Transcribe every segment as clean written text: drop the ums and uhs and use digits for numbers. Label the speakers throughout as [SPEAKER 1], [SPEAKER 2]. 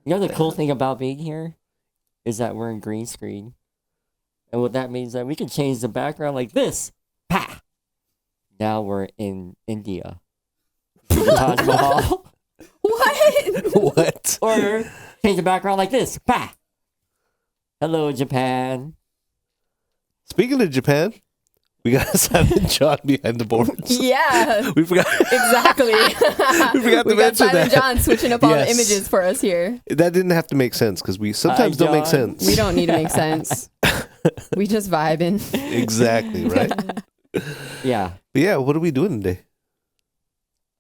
[SPEAKER 1] You know the cool thing about being here is that we're in green screen. And what that means is that we can change the background like this. Pa! Now we're in India. See the Taj Mahal.
[SPEAKER 2] What?
[SPEAKER 3] What?
[SPEAKER 1] Or change the background like this. Pa! Hello, Japan.
[SPEAKER 3] Speaking of Japan, we got Silent John behind the boards.
[SPEAKER 2] Yeah.
[SPEAKER 3] We forgot.
[SPEAKER 2] Exactly.
[SPEAKER 3] We forgot to
[SPEAKER 2] got
[SPEAKER 3] mention
[SPEAKER 2] Silent
[SPEAKER 3] that.
[SPEAKER 2] John switching up all the
[SPEAKER 3] Yes.
[SPEAKER 2] images for us here.
[SPEAKER 3] That didn't have to make sense because we sometimes don't make
[SPEAKER 1] John.
[SPEAKER 3] sense.
[SPEAKER 2] We don't need to make sense. We just vibing.
[SPEAKER 3] Exactly, right?
[SPEAKER 1] Yeah.
[SPEAKER 3] But yeah, what are we doing today?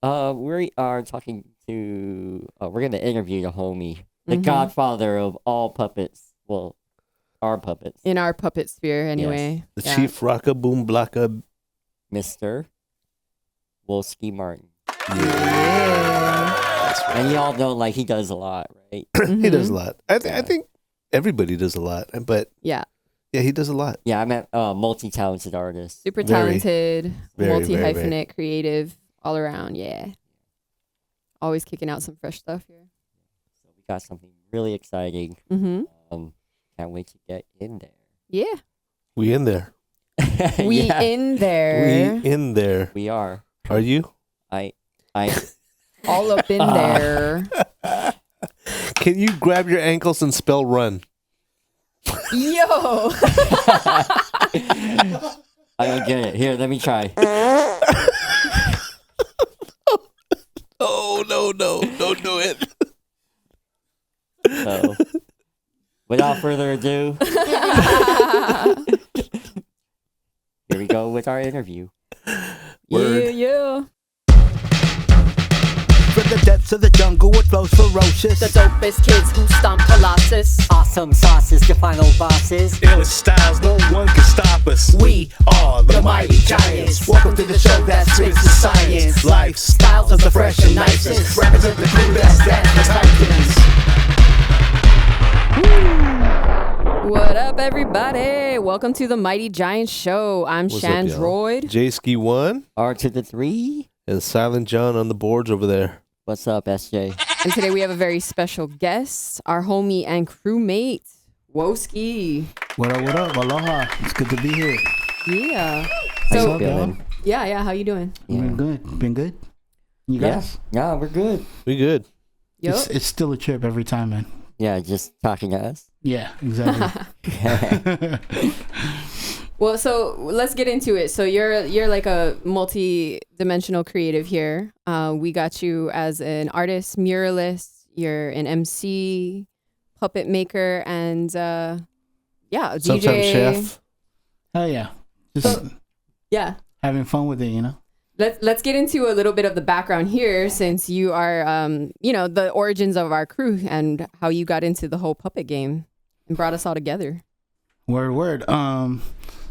[SPEAKER 1] We are talking to... we're going to interview the homie. The
[SPEAKER 2] Mhm.
[SPEAKER 1] godfather of all puppets. Well, our puppets.
[SPEAKER 2] In our puppet sphere, anyway.
[SPEAKER 3] The
[SPEAKER 2] Yeah.
[SPEAKER 3] Chief Rocka Boom Blocka.
[SPEAKER 1] Mr. Woes Martin.
[SPEAKER 3] Yeah. That's right.
[SPEAKER 1] And y'all know, like, he does a lot, right?
[SPEAKER 3] He does a
[SPEAKER 2] Mhm.
[SPEAKER 3] lot. I think everybody does a lot, but
[SPEAKER 2] Yeah.
[SPEAKER 3] yeah, he does a lot.
[SPEAKER 1] Yeah, I meant multi-talented artist.
[SPEAKER 2] Super
[SPEAKER 3] Very,
[SPEAKER 2] talented,
[SPEAKER 3] very,
[SPEAKER 2] multi-hyphenate, creative, all around. Yeah. Always kicking out some fresh stuff here.
[SPEAKER 1] So we got something really exciting.
[SPEAKER 2] Mm-hmm.
[SPEAKER 1] Can't wait to get in there.
[SPEAKER 2] Yeah.
[SPEAKER 3] We in there.
[SPEAKER 2] We
[SPEAKER 1] Yeah,
[SPEAKER 2] in there.
[SPEAKER 3] We in there.
[SPEAKER 1] we are.
[SPEAKER 3] Are you?
[SPEAKER 1] I
[SPEAKER 2] all up in there.
[SPEAKER 3] Can you grab your ankles and spell run?
[SPEAKER 2] Yo.
[SPEAKER 1] I don't get it. Here, let me try.
[SPEAKER 3] Oh, no. Don't do it.
[SPEAKER 1] So, without further ado, here we go with our interview.
[SPEAKER 3] Word.
[SPEAKER 2] Yeah.
[SPEAKER 4] From the depths of the jungle, it flows ferocious.
[SPEAKER 2] The dopest kids who stomp Colossus.
[SPEAKER 1] Awesome sauces, the final bosses.
[SPEAKER 5] Illest styles, no one can stop us.
[SPEAKER 4] We are the mighty giants. Welcome to the show that spits the science. Lifestyles of the fresh and nicest. Represent the crew that's the Titans.
[SPEAKER 2] What up, everybody? Welcome to the Mighty Giant Show. I'm
[SPEAKER 3] What's up, y'all?
[SPEAKER 2] Shandroid.
[SPEAKER 3] J-Ski 1
[SPEAKER 1] R to the 3.
[SPEAKER 3] and Silent John on the boards over there.
[SPEAKER 1] What's up, SJ?
[SPEAKER 2] And today we have a very special guest, our homie and crewmate, Woski.
[SPEAKER 6] What up? Aloha. It's good to be here.
[SPEAKER 2] Yeah.
[SPEAKER 1] How you
[SPEAKER 2] So,
[SPEAKER 1] feeling?
[SPEAKER 2] yeah, how you doing?
[SPEAKER 6] Been good. Been good. You
[SPEAKER 1] Yeah.
[SPEAKER 6] guys?
[SPEAKER 1] Yeah, we're good.
[SPEAKER 3] We good.
[SPEAKER 2] Yup.
[SPEAKER 6] It's still a trip every time, man.
[SPEAKER 1] Yeah, just talking to us.
[SPEAKER 6] Yeah, exactly.
[SPEAKER 2] Well, so let's get into it. So you're like a multi-dimensional creative here. We got you as an artist, muralist. You're an MC, puppet maker, and
[SPEAKER 3] Sometimes
[SPEAKER 2] DJ.
[SPEAKER 3] chef.
[SPEAKER 6] Oh yeah, just
[SPEAKER 2] Yeah.
[SPEAKER 6] having fun with it, you know.
[SPEAKER 2] Let's get into a little bit of the background here, since you are the origins of our crew and how you got into the whole puppet game and brought us all together.
[SPEAKER 6] Word.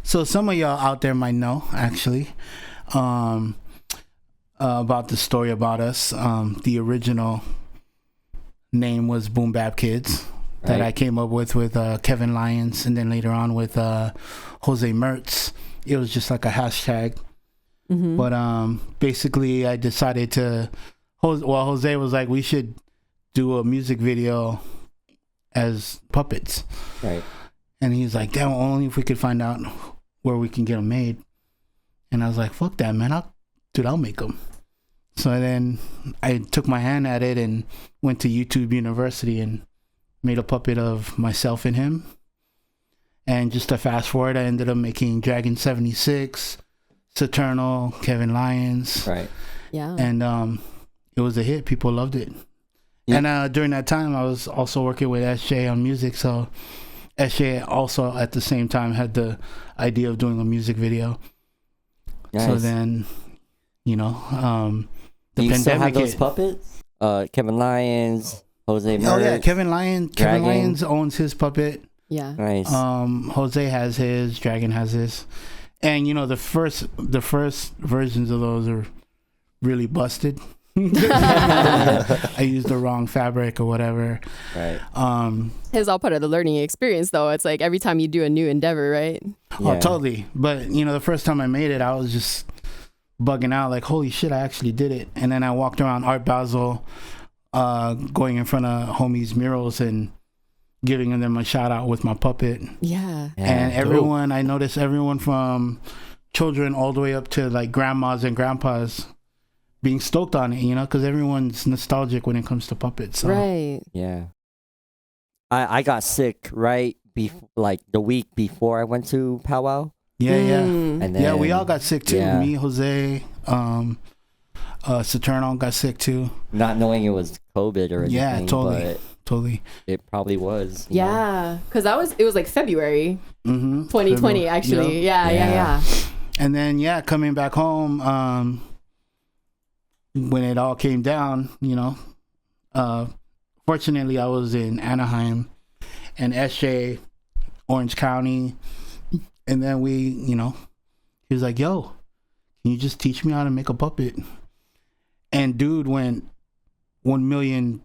[SPEAKER 6] So some of y'all out there might know actually, about the story about us. The original name was Boom Bap Kids that
[SPEAKER 1] Right.
[SPEAKER 6] I came up with Kevin Lyons, and then later on with Jose Mertz. It was just like a hashtag.
[SPEAKER 2] Mm-hmm.
[SPEAKER 6] But basically I decided to Jose was like, we should do a music video as puppets.
[SPEAKER 1] Right.
[SPEAKER 6] And he's like, damn, only if we could find out where we can get them made. And I was like, fuck that, man. I'll make them. So then I took my hand at it and went to YouTube University and made a puppet of myself and him. And just to fast forward, I ended up making Dragon 76, Saturnal, Kevin Lyons.
[SPEAKER 1] Right.
[SPEAKER 2] Yeah.
[SPEAKER 6] And it was a hit. People loved it.
[SPEAKER 1] Yeah.
[SPEAKER 6] And during that time, I was also working with SJ on music. So SJ also at the same time had the idea of doing a music video.
[SPEAKER 1] Nice.
[SPEAKER 6] So then, the
[SPEAKER 1] Do you still have
[SPEAKER 6] pandemic
[SPEAKER 1] those
[SPEAKER 6] hit.
[SPEAKER 1] puppets? Kevin Lyons, Jose Mertz.
[SPEAKER 6] Oh yeah, Kevin Lyons
[SPEAKER 1] Dragon.
[SPEAKER 6] owns his puppet.
[SPEAKER 2] Yeah.
[SPEAKER 1] Nice.
[SPEAKER 6] Jose has his, Dragon has his. And the first versions of those are really busted. I used the wrong fabric or whatever.
[SPEAKER 1] Right.
[SPEAKER 2] It's all part of the learning experience, though. It's like every time you do a new endeavor, right?
[SPEAKER 6] Oh,
[SPEAKER 1] Yeah.
[SPEAKER 6] totally. But the first time I made it, I was just bugging out, like, holy shit, I actually did it. And then I walked around Art Basel going in front of homies' murals and giving them a shout out with my puppet.
[SPEAKER 2] Yeah.
[SPEAKER 6] And everyone, I noticed everyone from children all the way up to like grandmas and grandpas being stoked on it, you know, because everyone's nostalgic when it comes to puppets. So.
[SPEAKER 2] Right.
[SPEAKER 1] Yeah. I got sick right like the week before I went to powwow.
[SPEAKER 6] Yeah, yeah.
[SPEAKER 2] Mm.
[SPEAKER 1] And then,
[SPEAKER 6] Yeah, we all got sick too.
[SPEAKER 1] yeah.
[SPEAKER 6] Me, Jose, Saturno got sick too.
[SPEAKER 1] Not knowing it was COVID or anything.
[SPEAKER 6] Yeah, totally.
[SPEAKER 1] But
[SPEAKER 6] Totally.
[SPEAKER 1] it probably was. you know?
[SPEAKER 2] Yeah. Because it was like February
[SPEAKER 6] Mm-hmm.
[SPEAKER 2] 2020, actually. Yeah.
[SPEAKER 6] And then, coming back home, when it all came down, you know, fortunately, I was in Anaheim and SJ, Orange County. And then he was like, yo, can you just teach me how to make a puppet? And dude went 1 million,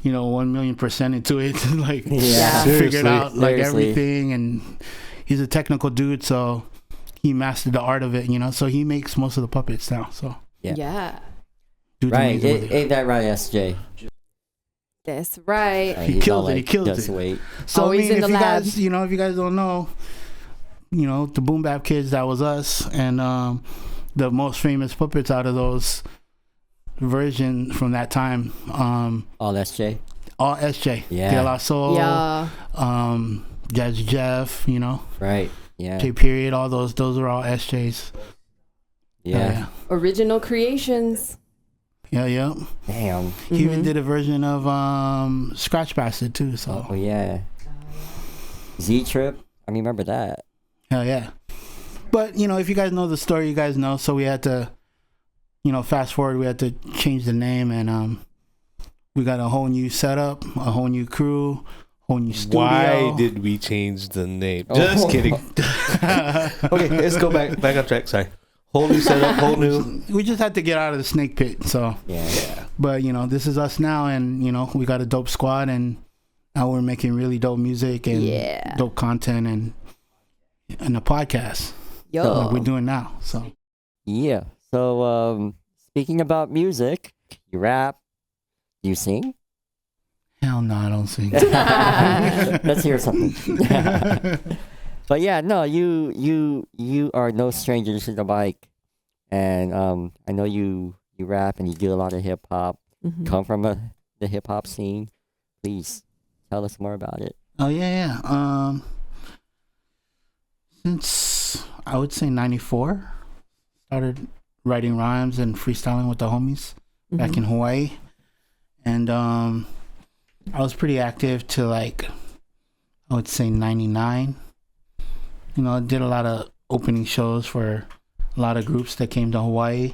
[SPEAKER 6] 1,000,000% into it. Like,
[SPEAKER 1] Yeah.
[SPEAKER 6] figured out like
[SPEAKER 1] Seriously.
[SPEAKER 6] everything. And he's a technical dude, so he mastered the art of it, so he makes most of the puppets now. So,
[SPEAKER 1] Yeah.
[SPEAKER 6] dude's
[SPEAKER 1] Right.
[SPEAKER 6] amazing with it.
[SPEAKER 1] Ain't that right, SJ?
[SPEAKER 2] That's right.
[SPEAKER 6] He
[SPEAKER 1] He's
[SPEAKER 6] kills
[SPEAKER 1] all
[SPEAKER 6] it, he kills
[SPEAKER 1] just
[SPEAKER 6] it.
[SPEAKER 1] wait.
[SPEAKER 6] So
[SPEAKER 2] Always in
[SPEAKER 6] if
[SPEAKER 2] the
[SPEAKER 6] you
[SPEAKER 2] lab.
[SPEAKER 6] guys, if you guys don't know, the Boom Bap Kids, that was us, and the most famous puppets out of those version from that time,
[SPEAKER 1] All SJ?
[SPEAKER 6] all SJ,
[SPEAKER 1] Yeah.
[SPEAKER 6] De La Soul,
[SPEAKER 2] Yeah.
[SPEAKER 6] Jazzy Jeff,
[SPEAKER 1] Right. Yeah.
[SPEAKER 6] J Period, all those are all SJs.
[SPEAKER 1] Yeah.
[SPEAKER 2] Original creations.
[SPEAKER 6] Yeah.
[SPEAKER 1] Damn.
[SPEAKER 6] He even did a version of Scratch Bastard too. So
[SPEAKER 1] Oh, yeah. Z Trip. I remember that.
[SPEAKER 6] hell yeah. But if you guys know the story, you guys know. So we had to, fast forward. We had to change the name, and we got a whole new setup, a whole new crew, whole new studio.
[SPEAKER 3] Why did we change the name?
[SPEAKER 1] Oh.
[SPEAKER 3] Just kidding. Okay, let's go back on track. Sorry. Whole new setup, whole new.
[SPEAKER 6] We just had to get out of the snake pit. So,
[SPEAKER 1] Yeah.
[SPEAKER 6] but this is us now, and we got a dope squad, and now we're making really dope music and
[SPEAKER 2] Yeah.
[SPEAKER 6] dope content and a podcast
[SPEAKER 2] Yo.
[SPEAKER 6] like we're doing now. So
[SPEAKER 1] Yeah. So, speaking about music, you rap, you sing.
[SPEAKER 6] hell no, I don't sing.
[SPEAKER 1] Let's hear something. But yeah, no, you are no stranger to the mic, and I know you rap and you do a lot of hip hop.
[SPEAKER 2] Mhm.
[SPEAKER 1] Come from the hip hop scene. Please tell us more about it.
[SPEAKER 6] Oh yeah. Since I would say '94, started writing rhymes and freestyling with the homies back in Hawaii, and I was pretty active to like I would say '99. I did a lot of opening shows for a lot of groups that came to Hawaii,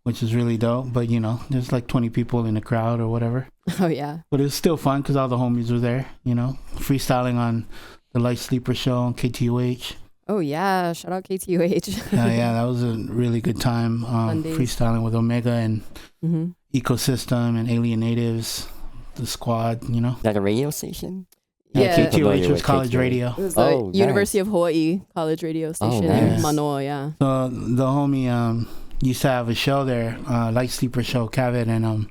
[SPEAKER 6] which is really dope. But there's like 20 people in the crowd or whatever.
[SPEAKER 2] Oh yeah.
[SPEAKER 6] But it was still fun because all the homies were there, freestyling on the Light Sleeper show on KTUH.
[SPEAKER 2] Oh yeah. Shout out KTUH.
[SPEAKER 6] Yeah, that was a really good time.
[SPEAKER 2] days.
[SPEAKER 6] Freestyling with Omega and
[SPEAKER 2] Mm-hmm.
[SPEAKER 6] Ecosystem and Alien Natives, the squad,
[SPEAKER 1] Is that a radio station?
[SPEAKER 2] Yeah.
[SPEAKER 6] KTUH
[SPEAKER 1] Familiar
[SPEAKER 6] was
[SPEAKER 1] with
[SPEAKER 6] college
[SPEAKER 1] KTUH.
[SPEAKER 6] radio.
[SPEAKER 2] It was the
[SPEAKER 1] Oh,
[SPEAKER 2] University
[SPEAKER 1] nice.
[SPEAKER 2] of Hawaii college radio station
[SPEAKER 1] nice.
[SPEAKER 2] in Manoa. Yeah.
[SPEAKER 6] So the homie used to have a show there, Light Sleeper show, Kavit, and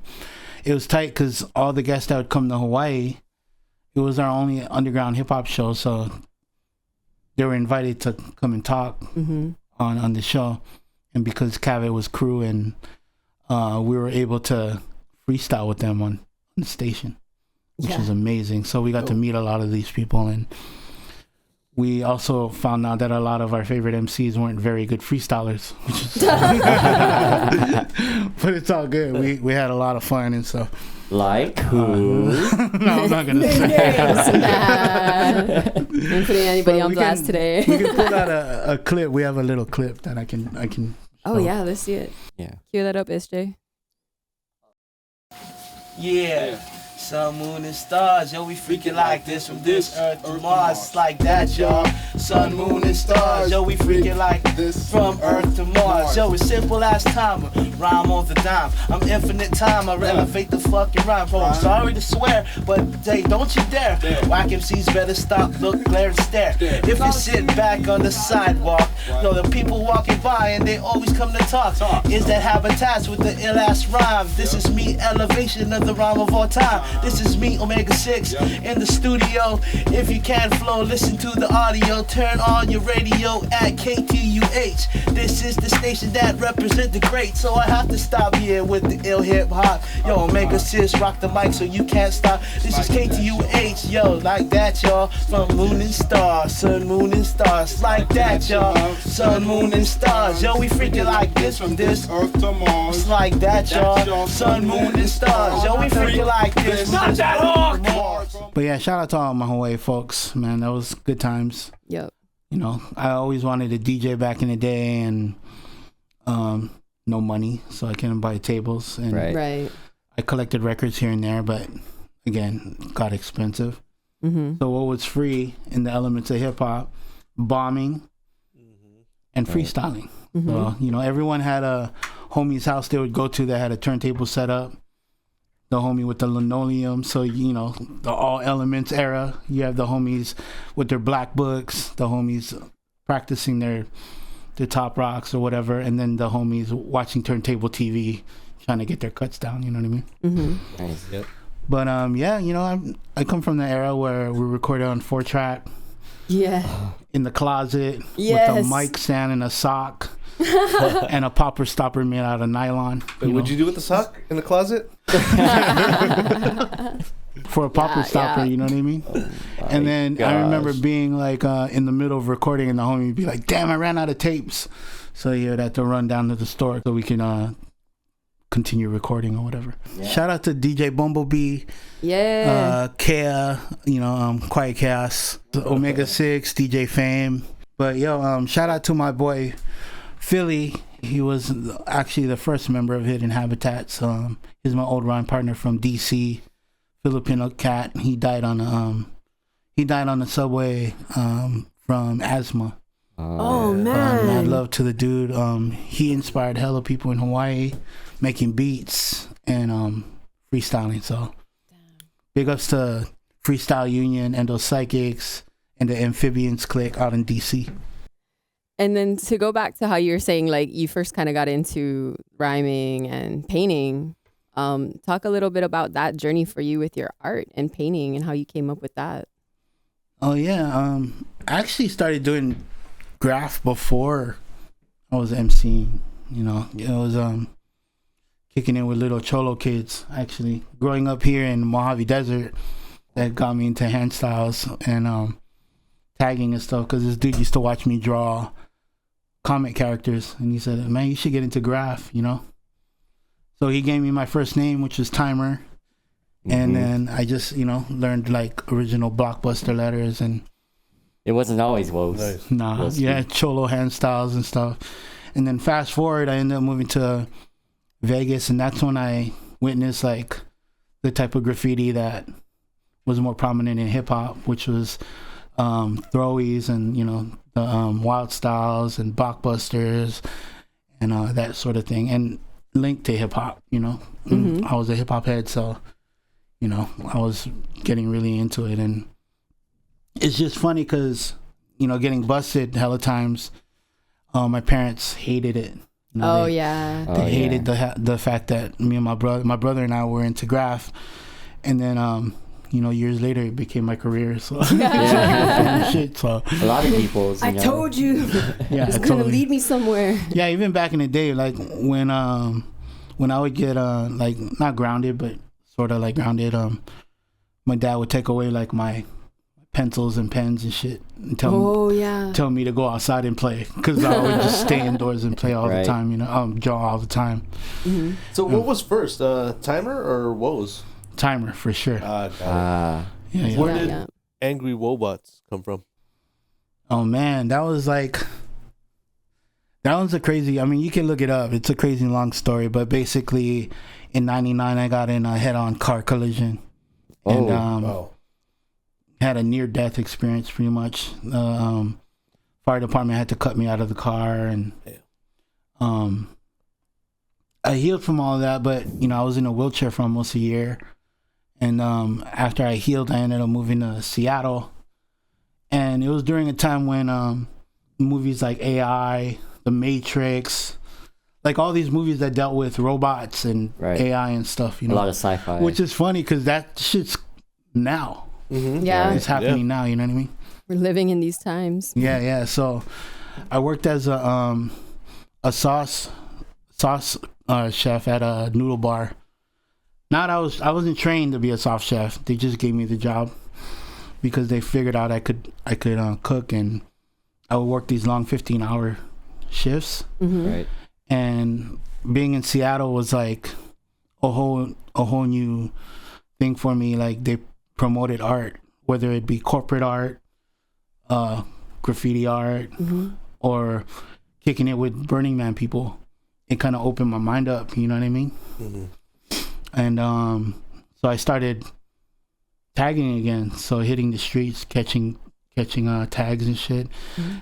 [SPEAKER 6] it was tight because all the guests that would come to Hawaii, it was our only underground hip hop show, so they were invited to come and talk
[SPEAKER 2] Mm-hmm.
[SPEAKER 6] on the show, and because Kavit was crew and we were able to freestyle with them on the station, which
[SPEAKER 2] Yeah.
[SPEAKER 6] was amazing. So we got to meet a lot of these people, and we also found out that a lot of our favorite MCs weren't very good freestylers, which is but it's all good. We had a lot of fun and stuff.
[SPEAKER 1] Like who?
[SPEAKER 6] No, I'm not gonna say.
[SPEAKER 2] I'm putting anybody
[SPEAKER 6] But
[SPEAKER 2] on
[SPEAKER 6] we
[SPEAKER 2] blast
[SPEAKER 6] can-
[SPEAKER 2] today.
[SPEAKER 6] We can put out a clip. We have a little clip that I can.
[SPEAKER 2] Oh yeah, let's see it.
[SPEAKER 1] Yeah.
[SPEAKER 2] Cue that up, SJ.
[SPEAKER 5] Yeah.
[SPEAKER 4] Sun, moon, and stars, yo, we freaking like this. From this earth to Mars, it's like that, y'all. Sun, moon, and stars, yo, we freaking like this. From earth to Mars, yo, it's simple as timer. Rhyme on the dime. I'm infinite time, I elevate the fucking rhyme. Bro, I'm sorry to swear, but hey, don't you dare. Whack MCs better stop, look, glare, and stare. If you sit back on the sidewalk, know the people walking by and they always come to talk. Is that habitats with the ill-ass rhyme? This is me, elevation of the rhyme of all time. This is me, Omega 6, in the studio. If you can't flow, listen to the audio. Turn on your radio at KTUH. This is the station that represents the great. So I have to stop here with the ill hip hop. Yo, Omega 6, rock the mic so you can't stop. This is KTUH, yo, like that, y'all. From moon and stars, sun, moon and stars, like that, y'all. Sun, moon and stars, yo, we freaking like this. From this earth to Mars, it's like that, y'all. Sun, moon and stars, yo, we freaking like this. Not that hard.
[SPEAKER 6] But yeah, shout out to all my Hawaii folks, man. That was good times.
[SPEAKER 2] Yep.
[SPEAKER 6] You know, I always wanted to DJ back in the day, and no money, so I couldn't buy tables. And
[SPEAKER 2] Right.
[SPEAKER 6] I collected records here and there, but again, got expensive. So what was free in the elements of hip hop? Bombing and freestyling. So, you know, everyone had a homie's house they would go to that had a turntable set up. The homie with the linoleum, so you know, the all elements era. You have the homies with their black books, the homies practicing their top rocks or whatever, and then the homies watching turntable TV, trying to get their cuts down. You know what I mean?
[SPEAKER 1] Nice. Yep.
[SPEAKER 6] But yeah, you know, I come from the era where we recorded on 4-track
[SPEAKER 2] Yeah.
[SPEAKER 6] in the closet
[SPEAKER 2] Yes.
[SPEAKER 6] with a mic stand and a sock and a popper stopper made out of nylon.
[SPEAKER 3] Wait, what'd you do with the sock in the closet?
[SPEAKER 6] For a popper stopper, you know what I mean? And then I remember being like in the middle of recording, and the homie would be like, "Damn, I ran out of tapes," so you would have to run down to the store so we can continue recording or whatever.
[SPEAKER 1] Yeah.
[SPEAKER 6] Shout out to DJ Bumblebee, Kea, you know, Quiet Chaos, Omega 6, DJ Fame. But yo, shout out to my boy Philly. He was actually the first member of Hidden Habitats. He's my old rhyme partner from DC, Filipino cat. He died on the subway from asthma.
[SPEAKER 2] Oh man.
[SPEAKER 6] Mad love to the dude. He inspired hella people in Hawaii, making beats and freestyling. So big ups to Freestyle Union and those psychics and the Amphibians clique out in DC.
[SPEAKER 2] And then to go back to how you were saying, like, you first kind of got into rhyming and painting. Talk a little bit about that journey for you with your art and painting and how you came up with that.
[SPEAKER 6] Oh yeah, I actually started doing graph before I was emceeing. You know, it was kicking in with little cholo kids. Actually, growing up here in Mojave Desert, that got me into hand styles and tagging and stuff. Because this dude used to watch me draw comic characters, and he said, "Man, you should get into graph," you know. So he gave me my first name, which was Timer. And then I just, you know, learned like original Blockbuster letters, and
[SPEAKER 1] It wasn't always Woes.
[SPEAKER 3] Nice.
[SPEAKER 6] Woes, cholo hand styles and stuff. And then fast forward, I ended up moving to Vegas, and that's when I witnessed like the type of graffiti that was more prominent in hip hop, which was throwies and, you know, the wild styles and Blockbusters and that sort of thing, and linked to hip hop. You know, I was a hip hop head, so you know, I was getting really into it. And it's just funny because, you know, getting busted hella times, my parents hated it. You know, they hated the fact that me and my brother and I were into graph, and then you know, years later it became my career. So shit. So
[SPEAKER 1] A lot of people.
[SPEAKER 2] I told you.
[SPEAKER 6] yeah,
[SPEAKER 2] It's gonna lead me somewhere.
[SPEAKER 6] Yeah, even back in the day, like when I would get like not grounded, but sort of like grounded, my dad would take away like my pencils and pens and shit and tell me to go outside and play, because I would just stay indoors and play all the time, you know, draw all the time.
[SPEAKER 3] So what was first, Timer or Woes?
[SPEAKER 6] Timer for sure.
[SPEAKER 3] Yeah.
[SPEAKER 6] Yeah.
[SPEAKER 3] Where did Angry Wobots come from?
[SPEAKER 6] Oh man, that one's a crazy, I mean, you can look it up. It's a crazy long story, but basically in 99 I got in a head-on car collision and
[SPEAKER 1] Oh.
[SPEAKER 6] had a near-death experience pretty much. Fire department had to cut me out of the car, and I healed from all of that, but I was in a wheelchair for almost a year. And after I healed, I ended up moving to Seattle. And it was during a time when movies like AI, The Matrix, like all these movies that dealt with robots and AI and stuff,
[SPEAKER 1] A lot of sci-fi.
[SPEAKER 6] which is funny because that shit's now.
[SPEAKER 2] Yeah.
[SPEAKER 6] It's happening now, you know what I mean?
[SPEAKER 2] We're living in these times.
[SPEAKER 6] Yeah. So I worked as a sauce chef at a noodle bar. I wasn't trained to be a soft chef. They just gave me the job because they figured out I could cook, and I would work these long 15-hour shifts.
[SPEAKER 1] Right.
[SPEAKER 6] And being in Seattle was like a whole new thing for me. Like, they promoted art, whether it be corporate art, graffiti art, or kicking it with Burning Man people. It kind of opened my mind up, you know what I mean? And so I started tagging again, so hitting the streets, catching tags and shit.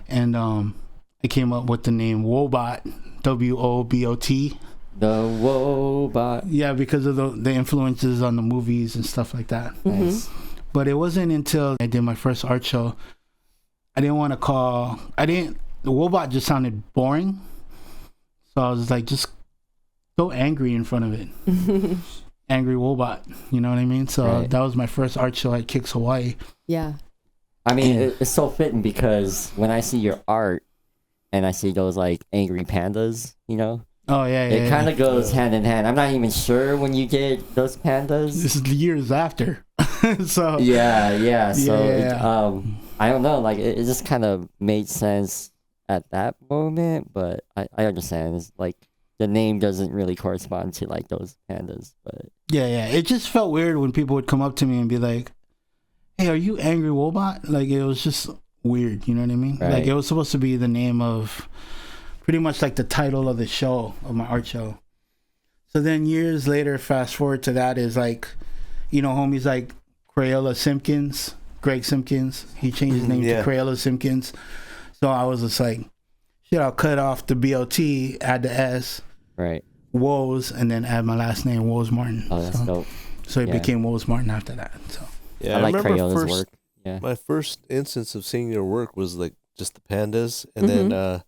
[SPEAKER 6] And I came up with the name Wobot, WOBOT.
[SPEAKER 1] The Wobot.
[SPEAKER 6] Yeah, because of the influences on the movies and stuff like that.
[SPEAKER 1] Nice.
[SPEAKER 6] But it wasn't until I did my first art show, the Wobot just sounded boring. So I was like, just so angry in front of it. Angry Wobot, you know what I mean? So that was my first art show at Kicks Hawaii.
[SPEAKER 2] Yeah.
[SPEAKER 1] I mean, it's so fitting because when I see your art and I see those like angry pandas,
[SPEAKER 6] Oh yeah,
[SPEAKER 1] it kind of goes hand in hand. I'm not even sure when you get those pandas.
[SPEAKER 6] This is years after. So
[SPEAKER 1] Yeah. So
[SPEAKER 6] Yeah.
[SPEAKER 1] I don't know. Like it just kind of made sense at that moment, but I understand. It's like the name doesn't really correspond to like those pandas, but
[SPEAKER 6] yeah. It just felt weird when people would come up to me and be like, "Hey, are you Angry Wobot?" Like, it was just weird. You know what I mean?
[SPEAKER 1] Right.
[SPEAKER 6] Like, it was supposed to be the name of pretty much like the title of the show, of my art show. So then years later, fast forward to that, is like, homies like Crayola Simpkins, Greg Simpkins. He changed his name to Crayola Simpkins. So I was just like, shit, I'll cut off the BOT, add the S,
[SPEAKER 1] right.
[SPEAKER 6] Woes, and then add my last name, Woes Martin.
[SPEAKER 1] Oh, that's dope.
[SPEAKER 6] So it became Woes Martin after that. So
[SPEAKER 3] Yeah,
[SPEAKER 1] I like
[SPEAKER 3] remember
[SPEAKER 1] Crayola's work. Yeah.
[SPEAKER 3] My first instance of seeing your work was like just the pandas, and then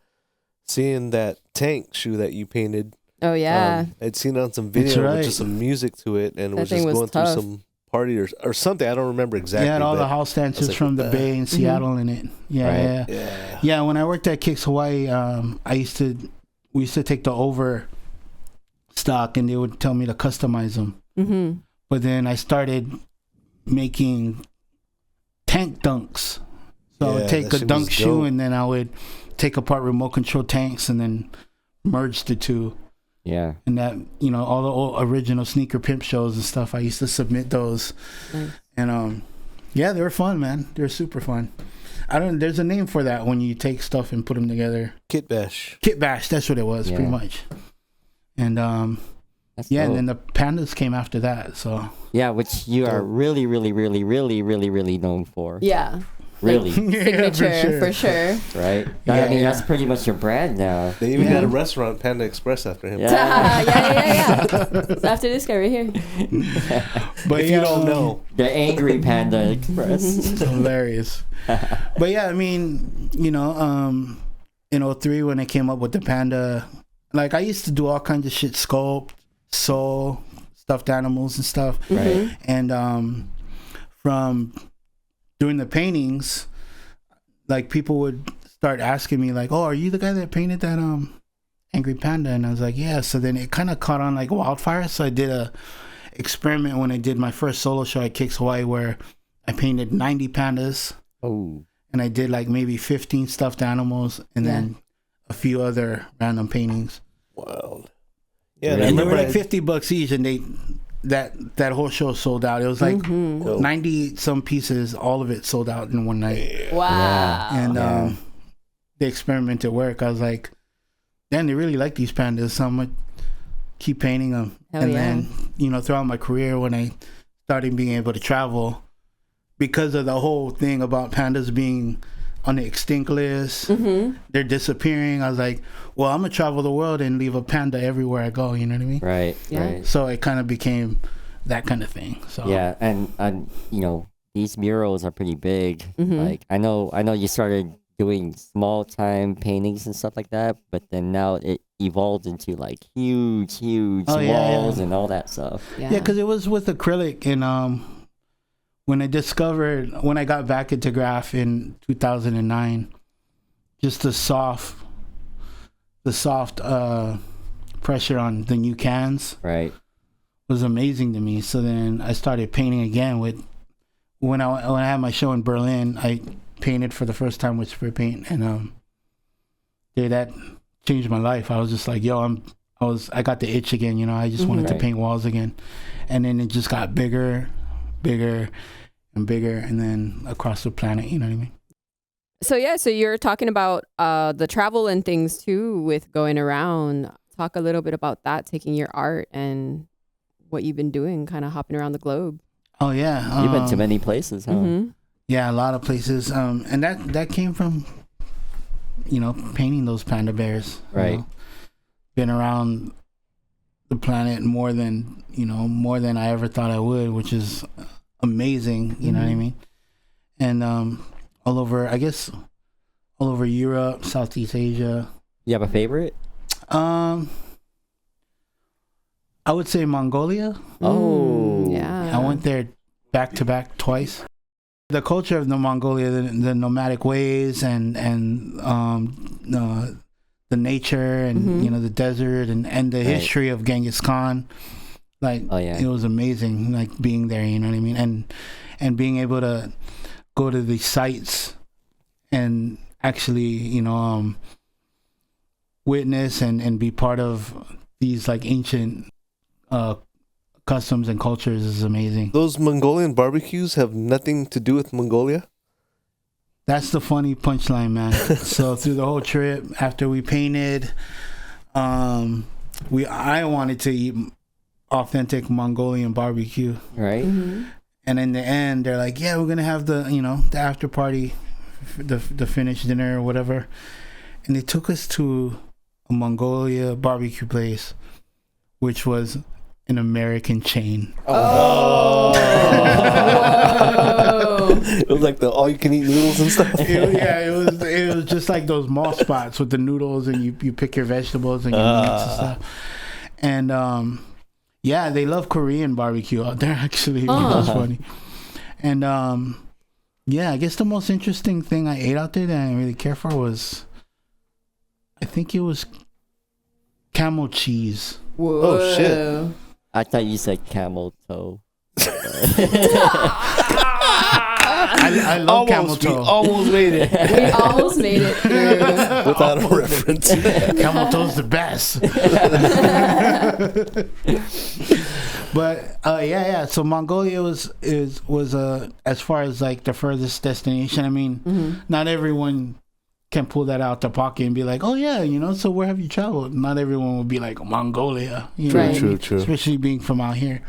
[SPEAKER 3] seeing that tank shoe that you painted.
[SPEAKER 2] Oh yeah.
[SPEAKER 3] I'd seen it on some video
[SPEAKER 6] right.
[SPEAKER 3] with just some music to it, and it
[SPEAKER 2] That
[SPEAKER 3] was
[SPEAKER 2] thing
[SPEAKER 3] just
[SPEAKER 2] was
[SPEAKER 3] going
[SPEAKER 2] tough.
[SPEAKER 3] through some party or something. I don't remember exactly.
[SPEAKER 6] it had all
[SPEAKER 3] but
[SPEAKER 6] the house dancers
[SPEAKER 3] like,
[SPEAKER 6] from the
[SPEAKER 3] what the
[SPEAKER 6] Bay in Seattle in it. Yeah.
[SPEAKER 3] Yeah.
[SPEAKER 6] When I worked at Kicks Hawaii, we used to take the over stock, and they would tell me to customize them. But then I started making tank dunks. So I would take
[SPEAKER 3] that
[SPEAKER 6] a
[SPEAKER 3] shit
[SPEAKER 6] dunk
[SPEAKER 3] was
[SPEAKER 6] shoe,
[SPEAKER 3] dope.
[SPEAKER 6] and then I would take apart remote control tanks and then merge the two.
[SPEAKER 1] Yeah.
[SPEAKER 6] And that, all the old original sneaker pimp shows and stuff, I used to submit those.
[SPEAKER 2] Nice.
[SPEAKER 6] And they were fun, man. They're super fun. There's a name for that when you take stuff and put them together.
[SPEAKER 3] Kit Bash.
[SPEAKER 6] Kit Bash, that's what it was, pretty much. And
[SPEAKER 1] That's
[SPEAKER 6] and
[SPEAKER 1] dope.
[SPEAKER 6] then the pandas came after that. So
[SPEAKER 1] Yeah, which you are really, really, really, really, really, really known for.
[SPEAKER 2] Yeah.
[SPEAKER 1] Really.
[SPEAKER 2] Signature for sure.
[SPEAKER 1] Right?
[SPEAKER 6] Yeah,
[SPEAKER 1] I mean,
[SPEAKER 6] yeah.
[SPEAKER 1] that's pretty much your brand now.
[SPEAKER 3] They even got a restaurant, Panda Express, after him.
[SPEAKER 1] Yeah.
[SPEAKER 2] yeah. It's after this guy right here.
[SPEAKER 6] but
[SPEAKER 3] If you don't know,
[SPEAKER 1] The Angry Panda Express.
[SPEAKER 6] hilarious. But yeah, I mean, in 03 when I came up with the panda, like, I used to do all kinds of shit, sculpt, sew, stuffed animals and stuff.
[SPEAKER 1] Right.
[SPEAKER 6] And from doing the paintings, like, people would start asking me like, "Oh, are you the guy that painted that angry panda?" And I was like, "Yeah." So then it kind of caught on like wildfire. So I did a experiment when I did my first solo show at Kicks Hawaii, where I painted 90 pandas.
[SPEAKER 1] Oh.
[SPEAKER 6] And I did like maybe 15 stuffed animals, and then a few other random paintings.
[SPEAKER 3] wild. Yeah,
[SPEAKER 6] And
[SPEAKER 3] I
[SPEAKER 6] they
[SPEAKER 3] remember
[SPEAKER 6] were like $50 each, and that whole show sold out. It was like 90 some pieces, all of it sold out in one night.
[SPEAKER 2] Wow.
[SPEAKER 6] And the experiment at work, I was like, damn, they really like these pandas, so I'm gonna keep painting them.
[SPEAKER 2] Hell
[SPEAKER 6] and
[SPEAKER 2] yeah.
[SPEAKER 6] then, throughout my career, when I starting being able to travel because of the whole thing about pandas being on the extinct list. They're disappearing. I was like, well, I'm gonna travel the world and leave a panda everywhere I go. You know what I mean?
[SPEAKER 1] Right.
[SPEAKER 2] Yeah.
[SPEAKER 1] Right.
[SPEAKER 6] So it kind of became that kind of thing. So
[SPEAKER 1] Yeah, and you know, these murals are pretty big.
[SPEAKER 2] Mhm.
[SPEAKER 1] Like I know you started doing small time paintings and stuff like that, but then now it evolved into like huge
[SPEAKER 6] Oh, yeah,
[SPEAKER 1] walls
[SPEAKER 6] yeah.
[SPEAKER 1] and all that stuff.
[SPEAKER 6] yeah, because it was with acrylic, and when I got back into graph in 2009, just the soft pressure on the new cans
[SPEAKER 1] Right.
[SPEAKER 6] was amazing to me. So then I started painting again with when I had my show in Berlin. I painted for the first time with spray paint, and dude, that changed my life. I was just like, yo, I got the itch again. You know, I just wanted to
[SPEAKER 1] Right.
[SPEAKER 6] paint walls again, and then it just got bigger, and bigger, and then across the planet. You know what I mean?
[SPEAKER 2] So yeah, so you're talking about the travel and things too with going around. Talk a little bit about that, taking your art and what you've been doing, kind of hopping around the globe.
[SPEAKER 6] Oh yeah,
[SPEAKER 1] You've been to many places, huh?
[SPEAKER 2] Mm-hmm.
[SPEAKER 6] yeah, a lot of places. And that came from, painting those panda bears. you
[SPEAKER 1] Right.
[SPEAKER 6] know. Been around the planet more than I ever thought I would, which is amazing. You know what I mean? And all over Europe, Southeast Asia.
[SPEAKER 1] You have a favorite?
[SPEAKER 6] I would say Mongolia.
[SPEAKER 1] Oh.
[SPEAKER 2] Yeah.
[SPEAKER 6] I went there back to back twice. The culture of the Mongolia, the nomadic ways, and the nature, and the desert, and the history of Genghis Khan. Like,
[SPEAKER 1] Oh, yeah.
[SPEAKER 6] it was amazing. Like being there, you know what I mean, and being able to go to these sites and actually, witness and be part of these like ancient customs and cultures is amazing.
[SPEAKER 3] Those Mongolian barbecues have nothing to do with Mongolia.
[SPEAKER 6] That's the funny punchline, man. So through the whole trip, after we painted, I wanted to eat authentic Mongolian barbecue,
[SPEAKER 1] Right.
[SPEAKER 6] and in the end, they're like, "Yeah, we're gonna have the after party, the finish dinner or whatever," and they took us to a Mongolia barbecue place, which was an American chain.
[SPEAKER 2] Oh.
[SPEAKER 3] It was like the all-you-can-eat noodles and stuff.
[SPEAKER 6] It was just like those mall spots with the noodles, and you pick your vegetables and your meats and stuff. And yeah, they love Korean barbecue out there. Actually, that's funny. And yeah, I guess the most interesting thing I ate out there that I didn't really care for was, I think it was camel cheese.
[SPEAKER 2] Whoa.
[SPEAKER 3] Oh, shit.
[SPEAKER 1] I thought you said camel toe.
[SPEAKER 6] I love camel
[SPEAKER 3] We
[SPEAKER 6] toe.
[SPEAKER 3] almost made it
[SPEAKER 2] We almost made it.
[SPEAKER 3] without a reference.
[SPEAKER 6] Camel toe's the best. But yeah. So Mongolia was as far as like the furthest destination. I mean, not everyone can pull that out the pocket and be like, oh yeah, so where have you traveled? Not everyone would be like Mongolia. You know
[SPEAKER 2] Right.
[SPEAKER 6] what I mean?
[SPEAKER 3] True.
[SPEAKER 6] Especially being from out here.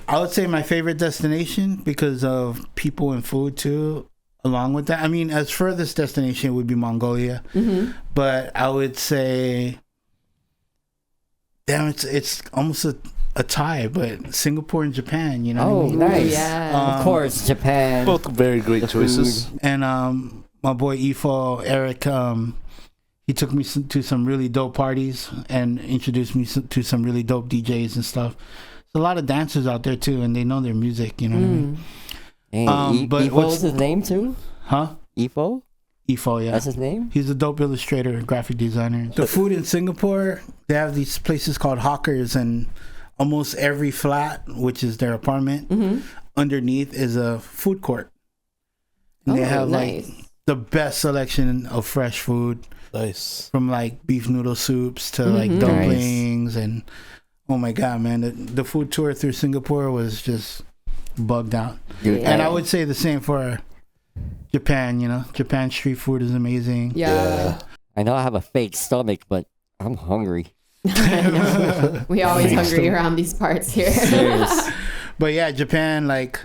[SPEAKER 6] I would say my favorite destination because of people and food too. Along with that, I mean, as furthest destination would be Mongolia, but I would say, damn, it's almost a tie, but Singapore and Japan, you know what I
[SPEAKER 1] Oh,
[SPEAKER 6] mean?
[SPEAKER 1] nice.
[SPEAKER 2] Yeah.
[SPEAKER 1] Of course, Japan.
[SPEAKER 3] Both very great choices.
[SPEAKER 6] And my boy Ifo, Eric, he took me to some really dope parties and introduced me to some really dope DJs and stuff. There's a lot of dancers out there too, and they know their music, you know what I mean?
[SPEAKER 1] Hey,
[SPEAKER 6] but
[SPEAKER 1] Ifo
[SPEAKER 6] what's-
[SPEAKER 1] is his name too?
[SPEAKER 6] Huh?
[SPEAKER 1] Ifo?
[SPEAKER 6] Ifo, yeah.
[SPEAKER 1] That's his name?
[SPEAKER 6] He's a dope illustrator and graphic designer. The food in Singapore, they have these places called hawkers, and almost every flat, which is their apartment, underneath is a food court. And they have
[SPEAKER 2] nice.
[SPEAKER 6] like the best selection of fresh food,
[SPEAKER 3] Nice.
[SPEAKER 6] from like beef noodle soups to like dumplings, and oh my god, man, the food tour through Singapore was just bugged out.
[SPEAKER 1] Dude,
[SPEAKER 6] And I would say the same for Japan. Japan street food is amazing.
[SPEAKER 2] Yeah.
[SPEAKER 1] I know I have a fake stomach, but I'm hungry.
[SPEAKER 2] I know. We always
[SPEAKER 6] Thanks
[SPEAKER 2] hungry
[SPEAKER 6] to-
[SPEAKER 2] around these parts here.
[SPEAKER 1] Serious.
[SPEAKER 6] But yeah, Japan, like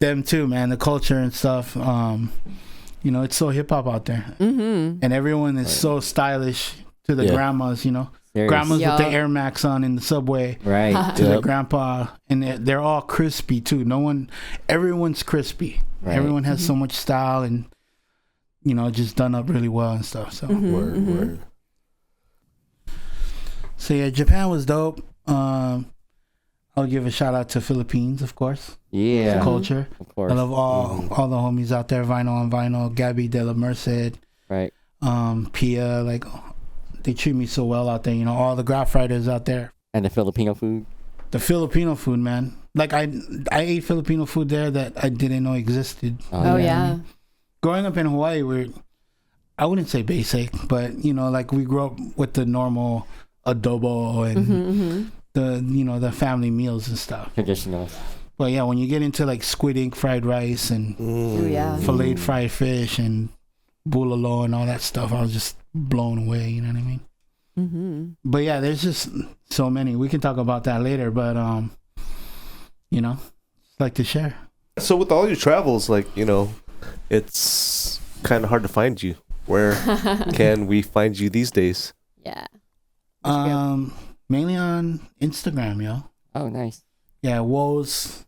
[SPEAKER 6] them too, man. The culture and stuff. You know, it's so hip hop out there, and everyone is so stylish to the grandmas. You know, grandmas with the Air Max on in the subway,
[SPEAKER 1] Right.
[SPEAKER 6] to the grandpa, and they're all crispy too. Everyone's crispy.
[SPEAKER 1] Right.
[SPEAKER 6] Everyone has so much style and, you know, just done up really well and stuff. So
[SPEAKER 3] Word.
[SPEAKER 6] So yeah, Japan was dope. I'll give a shout out to Philippines, of course.
[SPEAKER 1] Yeah.
[SPEAKER 6] The culture.
[SPEAKER 1] Of course.
[SPEAKER 6] I love all the homies out there. Vinyl on Vinyl, Gabby De La Merced,
[SPEAKER 1] Right.
[SPEAKER 6] Pia. Like, they treat me so well out there. You know, all the graph writers out there.
[SPEAKER 1] And the Filipino food.
[SPEAKER 6] The Filipino food, man. Like I ate Filipino food there that I didn't know existed.
[SPEAKER 2] Oh yeah.
[SPEAKER 6] Growing up in Hawaii, I wouldn't say basic, but you know, like we grew up with the normal adobo and the family meals and stuff.
[SPEAKER 1] Traditional.
[SPEAKER 6] But yeah, when you get into like squid ink fried rice and
[SPEAKER 2] Oh yeah.
[SPEAKER 6] filleted fried fish and bulalo and all that stuff, I was just blown away. You know what I mean? But yeah, there's just so many. We can talk about that later, but you know, like to share.
[SPEAKER 3] So with all your travels, like, you know, it's kind of hard to find you. Where can we find you these days?
[SPEAKER 2] Yeah.
[SPEAKER 6] Mainly on Instagram, yo.
[SPEAKER 1] Oh, nice.
[SPEAKER 6] Yeah, Woes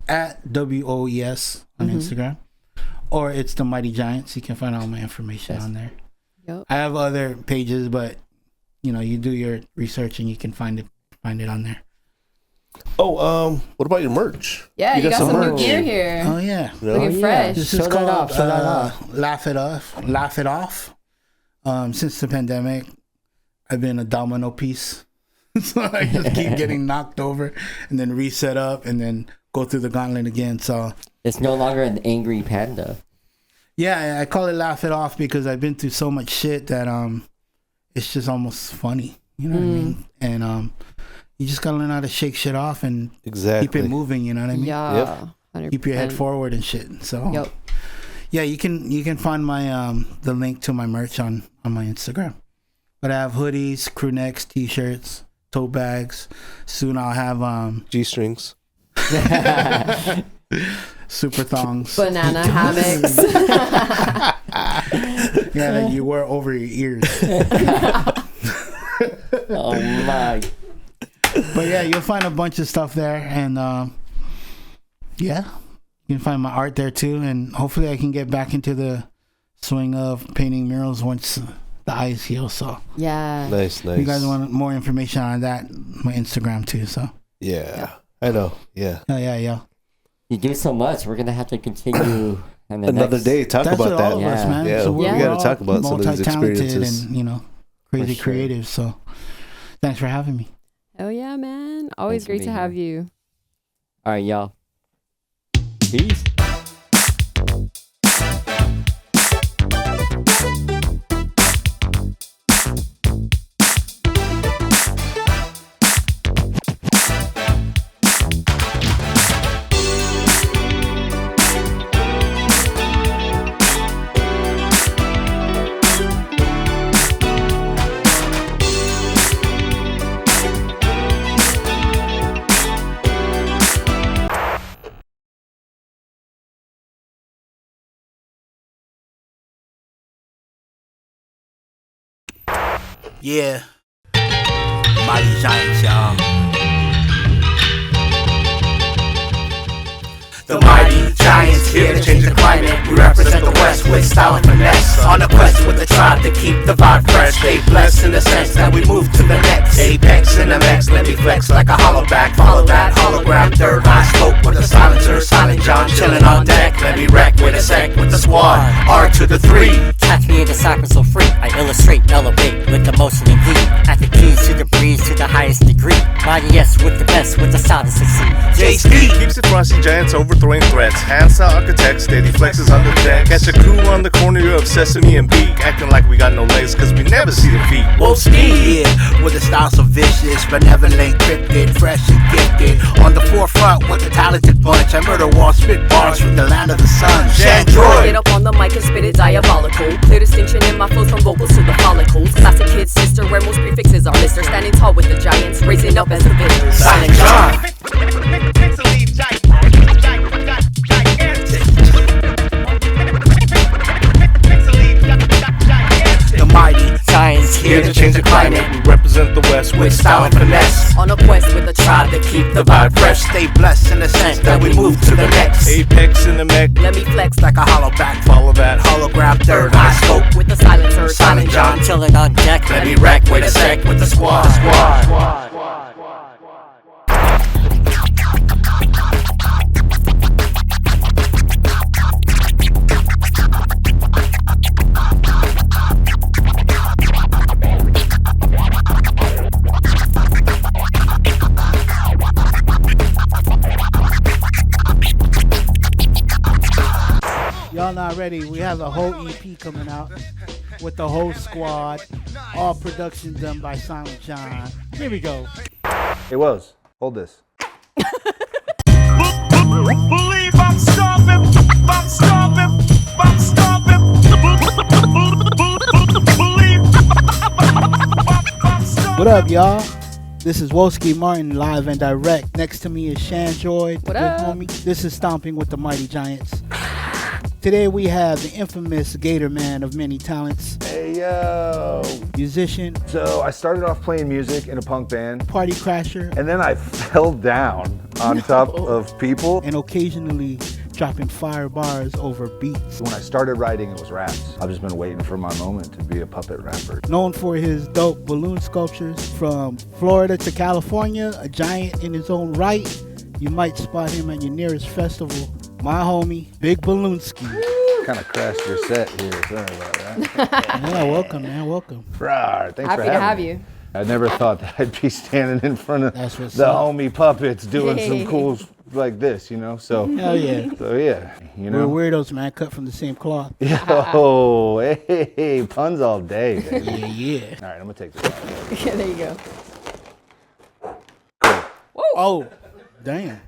[SPEAKER 6] at WOES on Instagram. Or it's the Mighty Giants. You can find all my information on there.
[SPEAKER 2] Yep.
[SPEAKER 6] I have other pages, but you know, you do your research and you can find it on there.
[SPEAKER 3] Oh, what about your merch?
[SPEAKER 2] Yeah, you got some new
[SPEAKER 3] merch?
[SPEAKER 2] gear here.
[SPEAKER 6] Oh yeah.
[SPEAKER 2] Looking fresh.
[SPEAKER 6] This
[SPEAKER 1] Show
[SPEAKER 6] is
[SPEAKER 1] that
[SPEAKER 6] called
[SPEAKER 1] off, show that off.
[SPEAKER 6] Laugh It Off. Since the pandemic, I've been a domino piece. So I just keep getting knocked over and then reset up and then go through the gauntlet again. So
[SPEAKER 1] It's no longer an angry panda.
[SPEAKER 6] yeah, I call it Laugh It Off because I've been through so much shit that it's just almost funny. You know what I mean? And you just gotta learn how to shake shit off and keep it moving. You know what I mean?
[SPEAKER 2] Yeah. 100%.
[SPEAKER 6] Keep your head forward and shit. So
[SPEAKER 2] Yep.
[SPEAKER 6] yeah, you can find my the link to my merch on my Instagram. But I have hoodies, crew necks, t-shirts, tote bags. Soon I'll have
[SPEAKER 3] G-strings.
[SPEAKER 6] super thongs.
[SPEAKER 2] Banana hammocks.
[SPEAKER 6] Yeah, that you wear over your ears.
[SPEAKER 1] Oh my.
[SPEAKER 6] But yeah, you'll find a bunch of stuff there, and yeah, you can find my art there too. And hopefully, I can get back into the swing of painting murals once the eyes heal. So
[SPEAKER 2] Yeah.
[SPEAKER 3] Nice.
[SPEAKER 6] if you guys want more information on that, my Instagram too. So
[SPEAKER 3] Yeah, I know. Yeah.
[SPEAKER 6] yeah.
[SPEAKER 1] You do so much. We're gonna have to continue on the
[SPEAKER 3] Another
[SPEAKER 1] next...
[SPEAKER 3] day, talk
[SPEAKER 6] That's
[SPEAKER 3] about
[SPEAKER 6] with
[SPEAKER 3] that.
[SPEAKER 6] all of us,
[SPEAKER 1] Yeah.
[SPEAKER 6] man.
[SPEAKER 3] Yeah,
[SPEAKER 6] So
[SPEAKER 3] we
[SPEAKER 6] we're
[SPEAKER 3] gotta
[SPEAKER 6] all
[SPEAKER 3] talk about some of these
[SPEAKER 6] multi-talented
[SPEAKER 3] experiences.
[SPEAKER 6] and crazy
[SPEAKER 1] For sure.
[SPEAKER 6] creative. So thanks for having me.
[SPEAKER 2] Oh yeah, man. Always
[SPEAKER 1] Thanks for
[SPEAKER 2] great to
[SPEAKER 1] being
[SPEAKER 2] have
[SPEAKER 1] here.
[SPEAKER 2] you.
[SPEAKER 1] All right, y'all. Peace.
[SPEAKER 7] Yeah. Mighty Giants, y'all. The mighty giants here to change the climate. We represent the West with style and finesse. On a quest with the tribe to keep the vibe fresh. Stay blessed in the sense that we move to the next apex in the max. Let me flex like a hollow back. Follow that hologram. Third eye scope with a silencer. Silent John chilling on deck. Let me wreck with a sec with the squad. R to the 3.
[SPEAKER 8] Catch me in the cypher so free. I illustrate, elevate with emotion and glee. At the keys to the breeze to the highest degree. Mighty yes with the best with the sound to succeed.
[SPEAKER 7] JC.
[SPEAKER 5] Keeps it frosty giants overthrowing threats. Handsaw architects, steady flexes on the deck. Catch a crew on the corner of Sesame and Peak. Acting like we got no legs cause we never see the feet.
[SPEAKER 7] Balloonski, yeah, with the style so vicious, benevolent, cryptid, fresh and gifted. On the forefront with a talented bunch. I murder wall, spit bars from the land of the sun.
[SPEAKER 9] Get
[SPEAKER 7] Shandroid.
[SPEAKER 9] up on the mic and spit it diabolical. Clear distinction in my flows from vocals to the follicles. Classic kid sister, where most prefixes are Mr. Standing tall with the giants, raising up as the victors.
[SPEAKER 7] Silent John. The mighty
[SPEAKER 8] Giants
[SPEAKER 7] here to change the climate.
[SPEAKER 5] We represent the West
[SPEAKER 7] With style and finesse.
[SPEAKER 9] On a quest with a tribe that keep
[SPEAKER 7] The vibe fresh. Stay blessed in the sense that we move to the next.
[SPEAKER 5] Apex in the mech.
[SPEAKER 9] Let me flex
[SPEAKER 7] Like a hollow back.
[SPEAKER 5] Follow that.
[SPEAKER 7] Holograph third eye scope.
[SPEAKER 9] with the silencer.
[SPEAKER 7] Silent John.
[SPEAKER 8] chillin' on deck.
[SPEAKER 7] Let me wreck. Wait a sec with the squad.
[SPEAKER 6] Y'all not ready. We have a whole EP coming out with the whole squad. All production done by Silent John. Here we go.
[SPEAKER 10] Hey, Woes, hold this.
[SPEAKER 4] Believe I'm stomping, I'm stomping, I'm stomping. Believe I'm stomping.
[SPEAKER 6] What up, y'all? This is Woes Martin, live and direct. Next to me is Shandroid,
[SPEAKER 2] What
[SPEAKER 6] good
[SPEAKER 2] up?
[SPEAKER 6] homie. This is Stomping with the Mighty Giants. Today we have the infamous Gator Man of many talents,
[SPEAKER 10] Hey, yo.
[SPEAKER 6] musician,
[SPEAKER 10] So I started off playing music in a punk band,
[SPEAKER 6] party crasher,
[SPEAKER 10] and then I fell down on top of people.
[SPEAKER 6] and occasionally dropping fire bars over beats.
[SPEAKER 10] When I started writing, it was raps. I've just been waiting for my moment to be a puppet rapper.
[SPEAKER 6] Known for his dope balloon sculptures from Florida to California, a giant in his own right. You might spot him at your nearest festival. My homie, Big Balloonski.
[SPEAKER 10] Kind of crashed your set here. Sorry about that.
[SPEAKER 6] Yeah, welcome, man. Welcome.
[SPEAKER 10] Rawr, thanks
[SPEAKER 2] Happy
[SPEAKER 10] for
[SPEAKER 2] to
[SPEAKER 10] having
[SPEAKER 2] have
[SPEAKER 10] me.
[SPEAKER 2] you.
[SPEAKER 10] I never thought that I'd be standing in front of
[SPEAKER 6] That's what's
[SPEAKER 10] the
[SPEAKER 6] up.
[SPEAKER 10] homie puppets doing some cool like this, you know? So,
[SPEAKER 6] Hell yeah.
[SPEAKER 10] you know?
[SPEAKER 6] We're weirdos, man. Cut from the same cloth.
[SPEAKER 10] Yo, hey, puns all day, baby.
[SPEAKER 6] Yeah, yeah.
[SPEAKER 10] All right, I'm gonna take this out.
[SPEAKER 2] Yeah, there you go.
[SPEAKER 6] Oh, damn.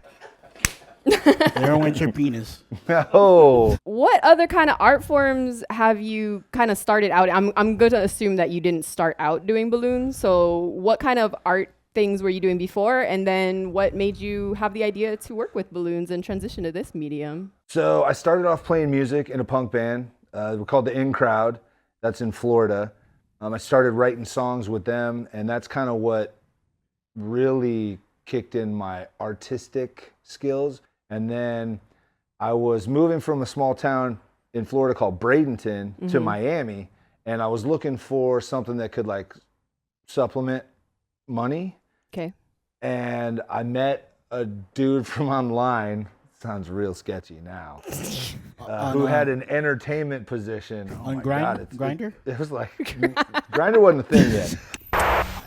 [SPEAKER 6] There went your penis.
[SPEAKER 10] Oh,
[SPEAKER 2] What other kind of art forms have you kind of started out? I'm going to assume that you didn't start out doing balloons. So what kind of art things were you doing before? And then what made you have the idea to work with balloons and transition to this medium?
[SPEAKER 10] so I started off playing music in a punk band. We're called the In Crowd. That's in Florida. I started writing songs with them, and that's kind of what really kicked in my artistic skills. And then I was moving from a small town in Florida called Bradenton to Miami, and I was looking for something that could like supplement money.
[SPEAKER 2] Okay.
[SPEAKER 10] And I met a dude from online. Sounds real sketchy now. Who had an entertainment position
[SPEAKER 6] On
[SPEAKER 10] my
[SPEAKER 6] Grindr?
[SPEAKER 10] God,
[SPEAKER 6] Grindr?
[SPEAKER 10] It was like Grindr wasn't a thing yet.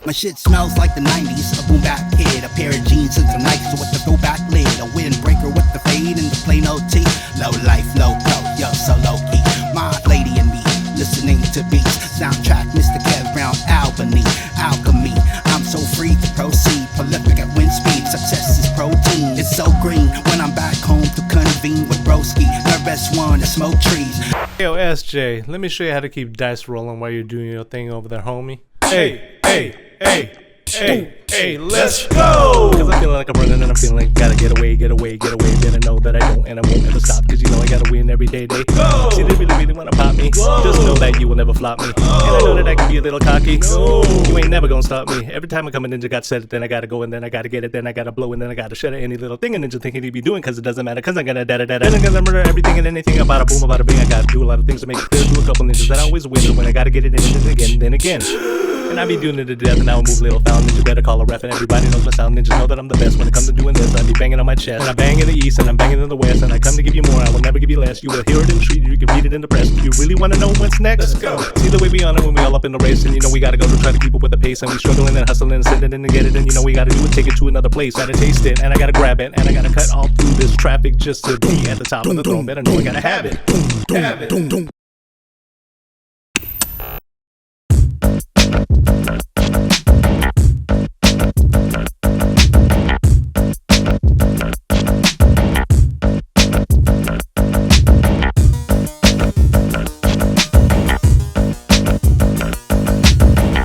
[SPEAKER 11] My shit smells like the 90s, a boom back kid, a pair of jeans and some Nikes with the throwback lid, a windbreaker with the fade and the plain old tee. Low life, low pro, yo, so low key. My lady and me, listening to beats. Soundtrack, Mr. Kev Brown, Albany, alchemy. I'm so free to proceed, prolific at wind speed. Success is protein. It's so green when I'm back home to convene with Broski, the best one to smoke trees.
[SPEAKER 5] Yo, SJ, let me show you how to keep dice rolling while you're doing your thing over there, homie. Hey, let's go! Cause I'm feeling like I'm running and I'm feeling like gotta get away. Better know that I don't and I won't ever stop. Cause you know I gotta win every day. Go! See, they really wanna pop me. Go! Just know that you will never flop me. Go! And I know that I can be a little cocky. Go! You ain't never gonna stop me. Every time I come a ninja got set it, then I gotta go and then I gotta get it, then I gotta blow and then I gotta shut it. Any little thing a ninja thinking he'd be doing cause it doesn't matter. Cause I'm gonna da. Then I'm gonna murder everything and anything about a boom, about a bing. I gotta do a lot of things to make it clear to a couple ninjas that I always win. When I gotta get it in and then again. And I be doing it to death, and I will move little foul ninja. Better call a ref, and everybody knows my sound. Ninjas know that I'm the best when it comes to doing this. I be banging on my chest, and I bang in the east, and I'm banging in the west, and I come to give you more. I will never give you less. You will hear it in the street, you can read it in the press. Do you really want to know what's next? Let's go. See the way we on it when we all up in the race, and you know we gotta go to try to keep up with the pace, and we struggling and hustling and sending and get it, and you know we gotta do it, take it to another place. Gotta taste it, and I gotta grab it, and I gotta cut all through this traffic just to be at the top of the throne. Better know I gotta have it.